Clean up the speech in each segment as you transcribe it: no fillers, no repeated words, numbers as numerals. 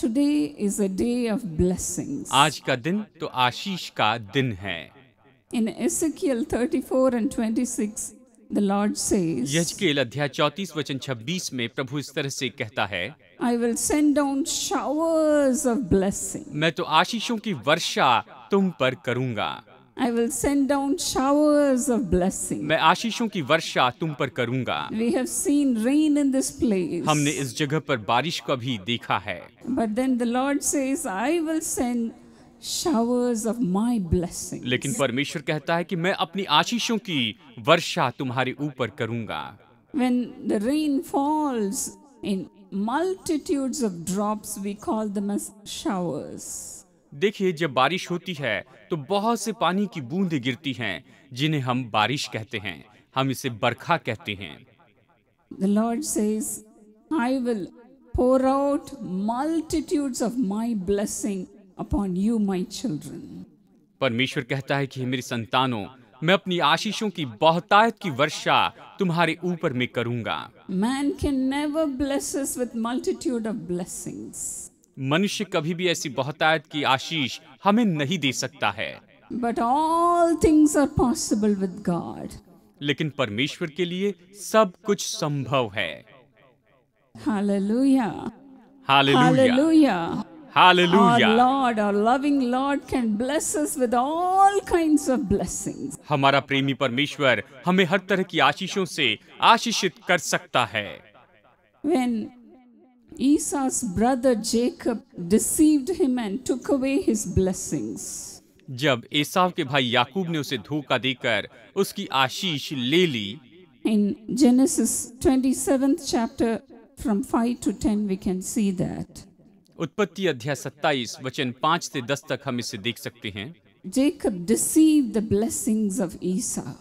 Today is a day of blessings. आज का दिन तो आशीष का दिन है। In Ezekiel 34 and 26, the Lord says, Ezekiel अध्याय 34 वचन 26 में प्रभु इस तरह से कहता है, I will send down showers of blessing. मैं तो आशीषों की वर्षा तुम पर करूंगा। I will send down showers of blessing. मैं आशीषों की वर्षा तुम पर करूंगा। We have seen rain in this place. हमने इस जगह पर बारिश को भी देखा है। But then the Lord says, I will send showers of my blessing. लेकिन परमेश्वर कहता है कि मैं अपनी आशीषों की वर्षा तुम्हारे ऊपर करूंगा। When the rain falls in multitudes of drops, we call them as showers. देखिए, जब बारिश होती है तो बहुत से पानी की बूंदें गिरती हैं, जिन्हें हम बारिश कहते हैं। हम इसे बरखा कहते हैं। The Lord says, I will pour out multitudes of my blessing upon you, my children. परमेश्वर कहता है कि मेरी संतानों, मैं अपनी आशीषों की बहुतायत की वर्षा तुम्हारे ऊपर में करूंगा। Man can never bless us with multitude of blessings. मनुष्य कभी भी ऐसी बहुतायत की आशीष हमें नहीं दे सकता है। But all things are possible with God. लेकिन परमेश्वर के लिए सब कुछ संभव है। Hallelujah. Hallelujah, Hallelujah. Hallelujah. Our Lord, our loving Lord can bless us with all kinds of blessings. हमारा प्रेमी परमेश्वर हमें हर तरह की आशीषों से आशीषित कर सकता है। When Esau's brother Jacob deceived him and took away his blessings, जब एसाव के भाई याकूब ने उसे धोखा देकर उसकी आशीष ले ली, in Genesis 27th chapter from 5 to 10 we can see that. उत्पत्ति अध्याय 27 वचन 5 से 10 तक हम इसे देख सकते हैं। Jacob deceived the blessings of Esau.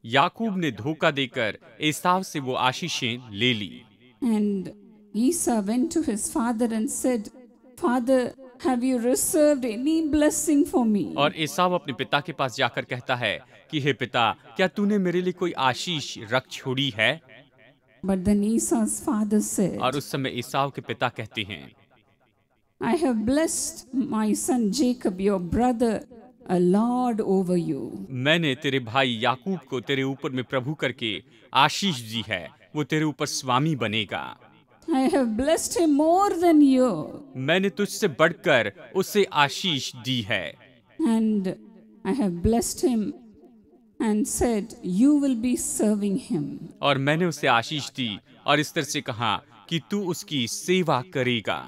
याकूब ने धोखा देकर एसाव से वो आशीषें ले ली। And Esau went to his father and said, Father, have you reserved any blessing for me? और एसाव अपने पिता के पास जाकर कहता है कि हे पिता, क्या तूने मेरे लिए कोई आशीष रख छोड़ी है? But then Esau's father said, और उस समय एसाव के पिता कहते हैं, I have blessed my son Jacob, your brother, a lord over you. मैंने तेरे भाई याकूब को तेरे ऊपर में प्रभु करके आशीष दी है, वो तेरे ऊपर स्वामी बनेगा। I have blessed him more than you. मैंने तुझसे बढ़कर उसे आशीष दी है। And I have blessed him and said, you will be serving him. और मैंने उसे आशीष दी और इस तरह से कहा कि तू उसकी सेवा करेगा।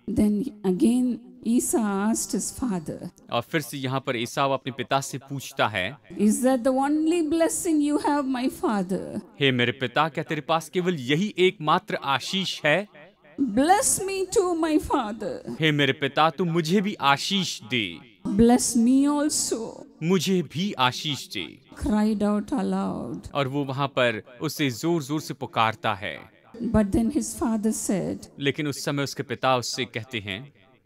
Then again Esau asked his father, और फिर से यहाँ पर एसाव अपने पिता से पूछता है, Is that the only blessing you have, my father? हे मेरे पिता, क्या तेरे पास केवल यही एकमात्र आशीष है? Bless me too, my father. हे मेरे पिता, तू मुझे भी आशीष दे, Bless me also. मुझे भी आशीष दे। Cried out aloud. और वो वहाँ पर उसे जोर जोर से पुकारता है। But then his father said, लेकिन उस समय उसके पिता उससे कहते हैं,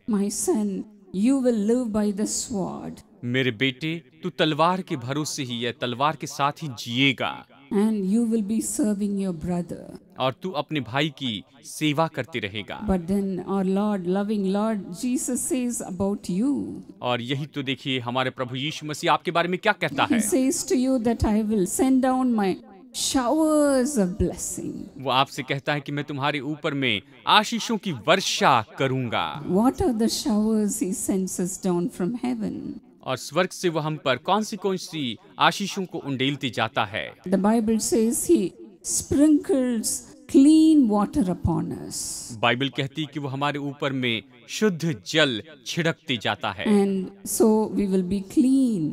My son, you will live by the sword, मेरे बेटे, तू तलवार के भरोसे ही या तलवार के साथ ही जिएगा, and you will be serving your brother. और तू अपने भाई की सेवा करते रहेगा। But then our Lord, loving Lord Jesus says about you. और यही तो देखिए हमारे प्रभु यीशु मसीह आपके बारे में क्या कहता He है। says to you that I will send down my showers of blessing. वो आपसे कहता है कि मैं तुम्हारे ऊपर में आशीषों की वर्षा करूंगा। What are the showers he sends us down from heaven? और स्वर्ग से वो हम पर कौन सी आशीषों को उंडेलते जाता है। The Bible says he sprinkles clean water upon us. Bible कहती है कि वो हमारे ऊपर में शुद्ध जल छिड़कते जाता है, And so we will be clean.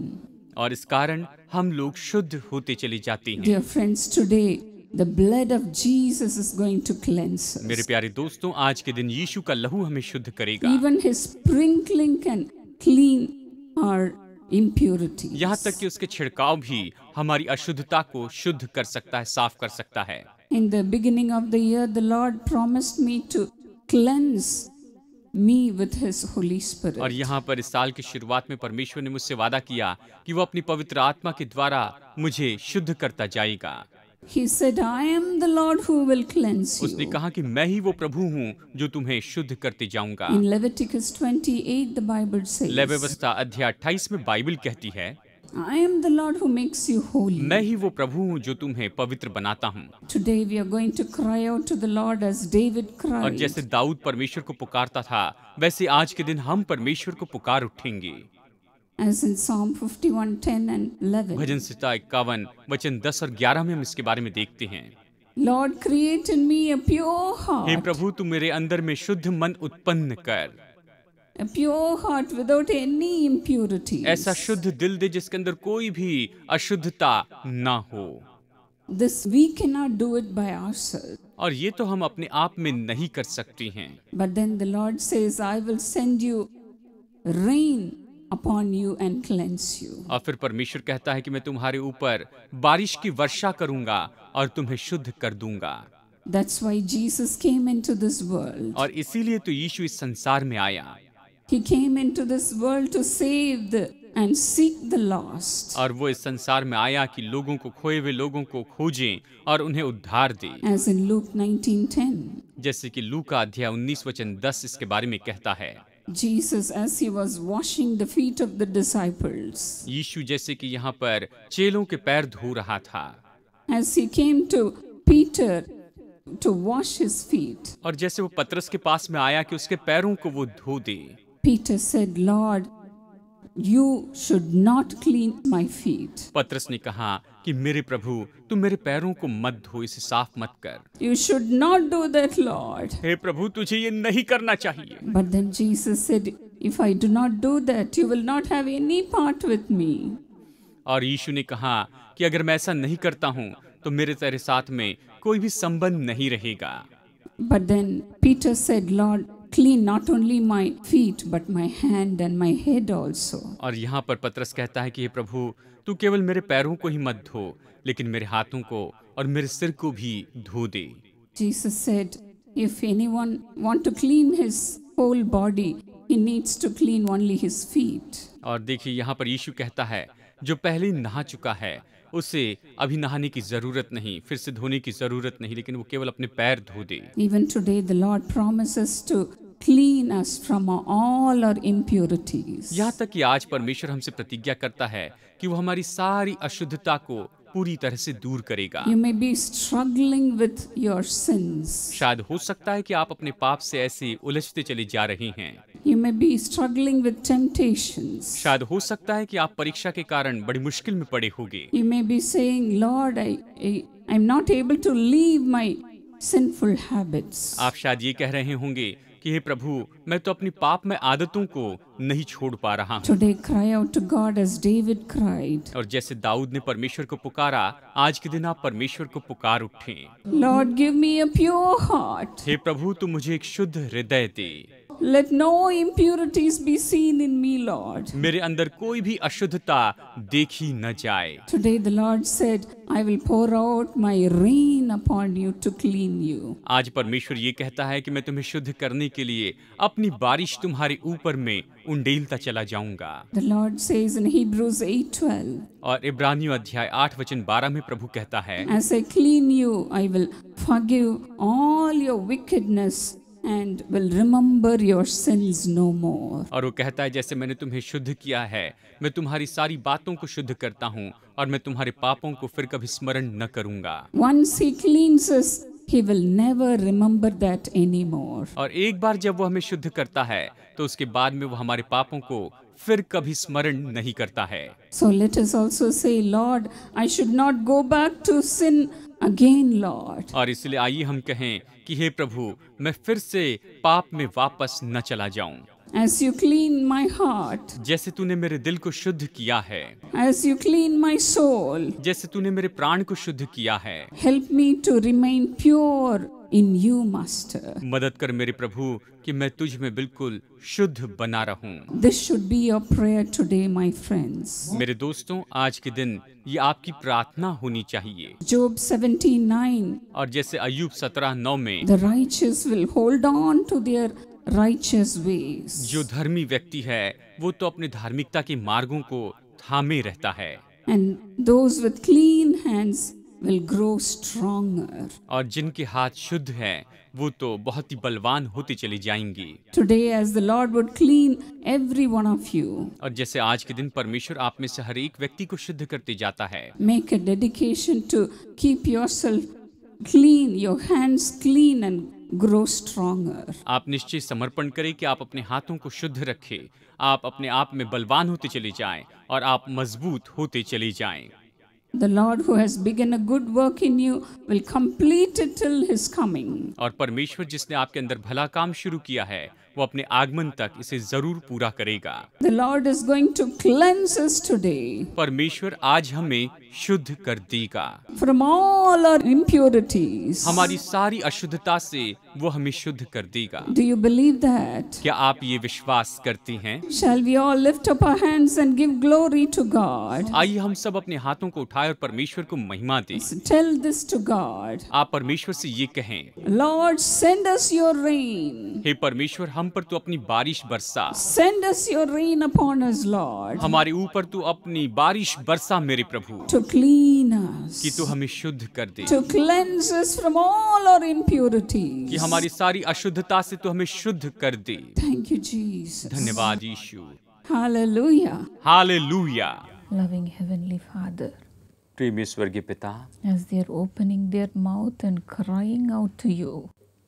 और इस कारण हम लोग शुद्ध होते चले जाते हैं। Dear friends, today the blood of Jesus is going to cleanse us. मेरे प्यारे दोस्तों, आज के दिन यीशु का लहू हमें शुद्ध करेगा। Even his sprinkling can clean our impurity. यहाँ तक कि उसके छिड़काव भी हमारी अशुद्धता को शुद्ध कर सकता है, साफ कर सकता है। In the beginning of the year, the Lord promised me to cleanse me with his Holy Spirit. और यहाँ पर इस साल की शुरुआत में परमेश्वर ने मुझसे वादा किया कि वो अपनी पवित्र आत्मा के द्वारा मुझे शुद्ध करता जाएगा। He said, I am the Lord who will cleanse उसने you. कहा कि मैं ही वो प्रभु हूँ जो तुम्हें शुद्ध करते जाऊंगा। In Leviticus 28, the Bible says, लेविवस्था अध्याय 28 में बाइबल कहती है, I am the Lord who makes you मैं holy. ही वो प्रभु हूँ जो तुम्हें पवित्र बनाता हूँ। Today we are going to cry out to the Lord as David और जैसे cried. दाऊद परमेश्वर को पुकारता था, वैसे आज के दिन हम परमेश्वर को पुकार उठेंगे। As in Psalm 51:10 and 11. भजन संहिता 51 वचन 10 और 11 में हम इसके बारे में देखते हैं। Lord, create in me a pure hey heart, प्रभु, तू मेरे अंदर में शुद्ध मन उत्पन्न कर, a pure heart without any impurities. ऐसा शुद्ध दिल दे जिसके अंदर कोई भी अशुद्धता ना हो। This we cannot do it by ourselves. और ये तो हम अपने आप में नहीं कर सकते हैं। But then the Lord says, I will send you rain upon you and cleanse you. और फिर परमेश्वर कहता है कि मैं तुम्हारे ऊपर बारिश की वर्षा करूंगा और तुम्हें शुद्ध कर दूंगा। That's why Jesus came into this world. और इसीलिए तो यीशु इस संसार में आया। He came into this world to save and seek the lost. और वो इस संसार में आया कि लोगों को, खोए हुए लोगों को खोजें और उन्हें उद्धार दे। As in Luke 19:10. जैसे कि लूका अध्याय 19 वचन 10 इसके बारे में कहता है। Jesus, as he was washing the feet of the disciples, यीशु जैसे कि यहाँ पर चेलों के पैर धो रहा था, as he came to Peter to wash his feet, और जैसे वो पतरस के पास में आया कि उसके पैरों को वो धो दे, Peter said, Lord, you should not clean my feet. पतरस ने कहा कि मेरे प्रभु, तू मेरे पैरों को मत धो, इसे साफ मत कर। You should not do that, Lord. हे प्रभु, तुझे ये नहीं करना चाहिए। But then Jesus said, if I do not do that, you will not have any part with me. और यीशु ने कहा कि अगर मैं ऐसा नहीं करता हूँ तो मेरे तेरे साथ में कोई भी संबंध नहीं रहेगा। But then Peter said, Lord, clean not only my feet, but my hand and my head also. और यहाँ पर पतरस कहता है कि हे प्रभु, तू केवल मेरे पैरों को ही मत धो, लेकिन मेरे हाथों को और मेरे सिर को भी धो दे। Jesus said, if anyone want to clean his whole body, he needs to clean only his feet. और देखिए यहाँ पर यीशु कहता है, जो पहले ही नहा चुका है उसे अभी नहाने की जरूरत नहीं, फिर से धोने की जरूरत नहीं, लेकिन वो केवल अपने पैर धो दे। Even today the Lord promises to clean us from all our impurities. यहाँ तक कि आज परमेश्वर हमसे प्रतिज्ञा करता है कि वो हमारी सारी अशुद्धता को पूरी तरह से दूर करेगा। You may be struggling with your sins. शायद हो सकता है कि आप अपने पाप से ऐसे उलझते चले जा रहे हैं। You may be struggling with temptations. शायद हो सकता है कि आप परीक्षा के कारण बड़ी मुश्किल में पड़े होंगे। You may be saying, Lord, I'm not able to leave my sinful habits. आप शायद ये कह रहे होंगे कि हे प्रभु, मैं तो अपनी पाप में आदतों को नहीं छोड़ पा रहा हूँ। Today cry out to God as David cried. और जैसे दाऊद ने परमेश्वर को पुकारा, आज के दिन आप परमेश्वर को पुकार उठें। Lord, give me a pure heart. हे प्रभु, तू मुझे एक शुद्ध हृदय दे। Let no impurities be seen in me, Lord. मेरे अंदर कोई भी अशुद्धता देखी न जाए। Today the Lord said, I will pour out my rain upon you to clean you. आज परमेश्वर ये कहता है कि मैं तुम्हें शुद्ध करने के लिए अपनी बारिश तुम्हारे ऊपर में उंडेलता चला जाऊंगा। The Lord says in Hebrews 8:12, और इब्रानियों अध्याय 8 वचन 12 में प्रभु कहता है, as I clean you, I will forgive all your wickedness and will remember your sins no more. और वो कहता है, जैसे मैंने तुम्हें शुद्ध किया है, मैं तुम्हारी सारी बातों को शुद्ध करता हूँ और मैं तुम्हारे पापों को फिर कभी स्मरण न करूंगा। Once he cleanses, he will never remember that anymore. और एक बार जब वो हमें शुद्ध करता है तो उसके बाद में वो हमारे पापों को फिर कभी स्मरण नहीं करता है। So let us also say, Lord, I should not go back to sin again, Lord. और इसलिए आइए हम कहें कि हे प्रभु, मैं फिर से पाप में वापस न चला जाऊं। As you clean my heart, जैसे तूने मेरे दिल को शुद्ध किया है, as you clean my soul, जैसे तूने मेरे प्राण को शुद्ध किया है, help me to remain pure in you, Master. मदद कर मेरे प्रभु कि मैं तुझ में बिल्कुल शुद्ध बना रहूं। This should be your prayer today, my friends. मेरे दोस्तों, आज के दिन ये आपकी प्रार्थना होनी चाहिए। Job 17:9, और जैसे अय्यूब 17:9 में, the righteous will hold on to their righteous ways. जो धर्मी व्यक्ति है वो तो अपने धार्मिकता के मार्गों को थामे रहता है, And those with clean hands will grow stronger. और जिनके हाथ शुद्ध हैं वो तो बहुत ही बलवान होते चली जाएंगी। Today, as the Lord would clean every one of you, और जैसे आज के दिन परमेश्वर आप में से हर एक व्यक्ति को शुद्ध करते जाता है, make a dedication to keep yourself clean, your hands clean, and grow stronger. आप निश्चय समर्पण करें कि आप अपने हाथों को शुद्ध रखें, आप अपने आप में बलवान होते चले जाएं और आप मजबूत होते चले जाएं। The Lord who has begun a good work in you will complete it till his coming. और परमेश्वर जिसने आपके अंदर भला काम शुरू किया है वो अपने आगमन तक इसे जरूर पूरा करेगा। The Lord is going to cleanse us today परमेश्वर आज हमें शुद्ध कर देगा, from all our impurities. हमारी सारी अशुद्धता से वो हमें शुद्ध कर देगा। Do you believe that? क्या आप ये विश्वास करती हैं? Shall we all lift up our hands and give glory to God? आइए हम सब अपने हाथों को उठाएं और परमेश्वर को महिमा दें। Tell this to God. आप परमेश्वर से ये कहें, Lord, send us your rain. हे परमेश्वर हम पर तू अपनी बारिश बरसा, Send us your rain upon us, Lord, हमारे ऊपर तू अपनी बारिश बरसा मेरे प्रभु, to clean us, कि तू हमें शुद्ध कर दे, to cleanse us from all our कि impurities. हमारी सारी अशुद्धता से तू हमें शुद्ध कर दे। Thank you, Jesus. धन्यवाद यीशु। Hallelujah. Hallelujah. Loving Heavenly Father, प्रिय स्वर्गीय पिता, as they are opening their mouth and crying out to you,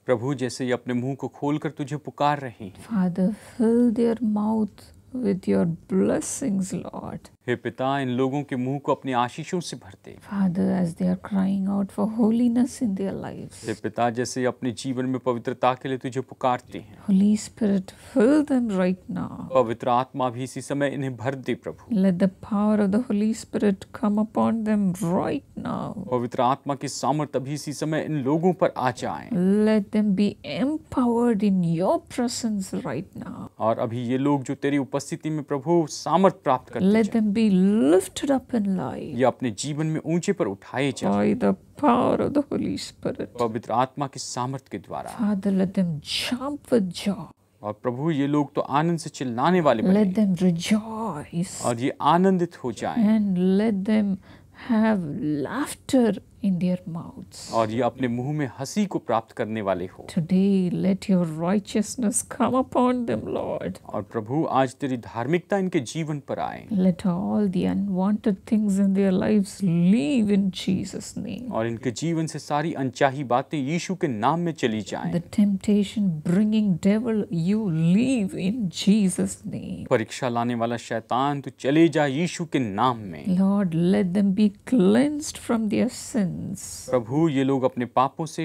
प्रभु जैसे ये अपने मुंह को खोलकर तुझे पुकार रहे हैं, Father, fill their mouth with your blessings, Lord. हे पिता इन लोगों के मुंह को अपनी आशीषों से भर दे। Father, as they are crying out for holiness in their lives, हे पिता जैसे अपने जीवन में पवित्रता के लिए तुझे पुकारते हैं, Holy Spirit, fill them right now. पवित्र आत्मा भी इसी समय इन्हें भर दे प्रभु। Let the power of the Holy Spirit come upon them right now. पवित्र आत्मा की सामर्थ अभी इसी समय इन लोगों पर आ जाए Let them be empowered in your presence right now. और अभी ये लोग जो तेरी उपस्थिति में प्रभु सामर्थ प्राप्त करते Let जाएं, them be lifted up in life ये अपने जीवन में ऊंचे पर उठाए जाए by the power of the Holy Spirit. पवित्र आत्मा की सामर्थ के द्वारा। Father, let them jump with joy. और प्रभु ये लोग तो आनंद से चिल्लाने वाले बने Let them rejoice और ये आनंदित हो जाएं and let them have laughter in their mouths. और ये अपने मुंह में हंसी को प्राप्त करने वाले हो। Today, let your righteousness come upon them, Lord. और प्रभु आज तेरी धार्मिकता इनके जीवन पर आए Let all the unwanted things in their lives leave in Jesus' name. और इनके जीवन से सारी अनचाही बातें यीशु के नाम में चली जाएं। The temptation bringing devil, you leave in Jesus' name. परीक्षा लाने वाला शैतान तू चले जा यीशु के नाम में। Lord, let them be cleansed from their sins. प्रभु ये लोग अपने पापों से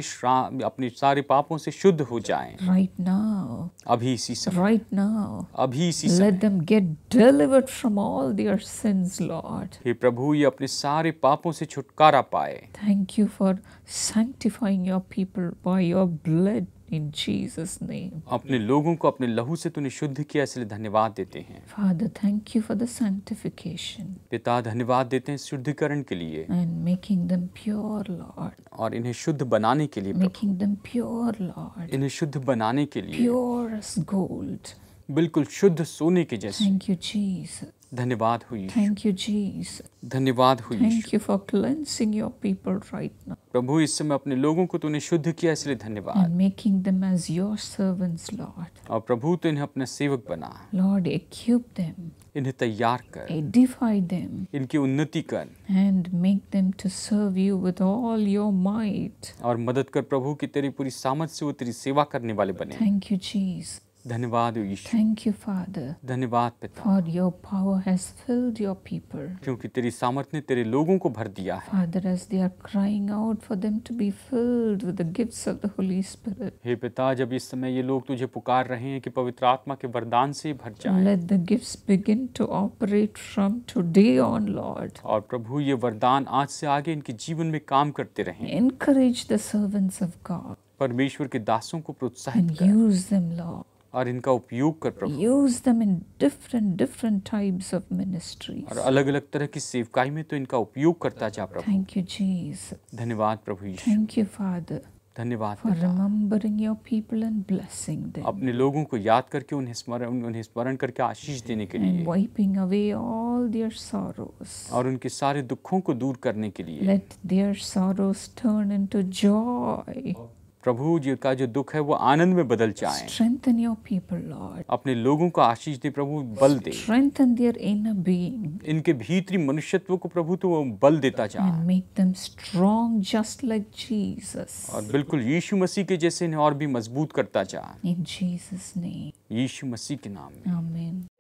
अपने सारे पापों से शुद्ध हो जाएं Right now, अभी इसी समय, right now. अभी इसी समय। Let them get delivered from all their sins, Lord. हे प्रभु ये अपने सारे पापों से छुटकारा पाए। Thank you for sanctifying your people by your blood in Jesus' name. अपने लोगों को अपने लहू से तूने शुद्ध किया इसलिए धन्यवाद देते हैं। Father, thank you for the sanctification पिता धन्यवाद देते हैं शुद्धिकरण के लिए and making them pure, Lord. और इन्हें शुद्ध बनाने के लिए प्रभु, Making them pure, Lord. इन्हें शुद्ध बनाने के लिए Pure as gold. बिल्कुल शुद्ध सोने के जैसे। Thank you, Jesus. धन्यवाद हो यीशु, Thank you, Jesus. धन्यवाद हो Thank Yeshu. you for cleansing your people right now प्रभु इस समय अपने लोगों को तूने शुद्ध किया इसलिए धन्यवाद। and making them as your servants, Lord. और प्रभु तो इन्हें अपना सेवक बना, Lord, equip them, इन्हें तैयार कर, edify them, इनकी उन्नति कर and make them to serve you with all your might. और मदद कर प्रभु कि तेरी पूरी सामर्थ से वो तेरी सेवा करने वाले बने। Thank you, Jesus. धन्यवाद हो यीशु, Thank you, Father, धन्यवाद पिता, for your power has filled your people. क्योंकि तेरी सामर्थ ने तेरे लोगों को भर दिया है। Father, as they are crying out for them to be filled with the gifts of the Holy Spirit, हे पिता जब इस समय ये लोग तुझे पुकार रहे हैं कि पवित्र आत्मा के वरदान से भर जाएं let the gifts begin to operate from today on, Lord. और प्रभु ये वरदान आज से आगे इनके जीवन में काम करते रहें। Encourage the servants of God परमेश्वर के दासों को प्रोत्साहित and कर use them, Lord. और इनका उपयोग कर प्रभु Use them in different types of ministries. और अलग अलग तरह की सेवकाई में तो इनका उपयोग करता जा प्रभु। Thank you, Jesus. धन्यवाद प्रभु यीशु, Thank you, Father. धन्यवाद for पिता, remembering your people and blessing them अपने लोगों को याद करके उन्हें स्मरण करके आशीष देने के and लिए wiping away all their sorrows. और उनके सारे दुखों को दूर करने के लिए। Let their sorrows turn into joy. प्रभु जी का जो दुख है वो आनंद में बदल जाए। Strengthen your people, Lord. अपने लोगों को आशीष दे प्रभु, बल दे। Strengthen their inner being इनके भीतरी मनुष्यत्व को प्रभु तो वो बल देता जा and make them strong just like Jesus. और बिल्कुल यीशु मसीह के जैसे इन्हें और भी मजबूत करता जा, In Jesus' name. यीशु मसीह के नाम में। Amen.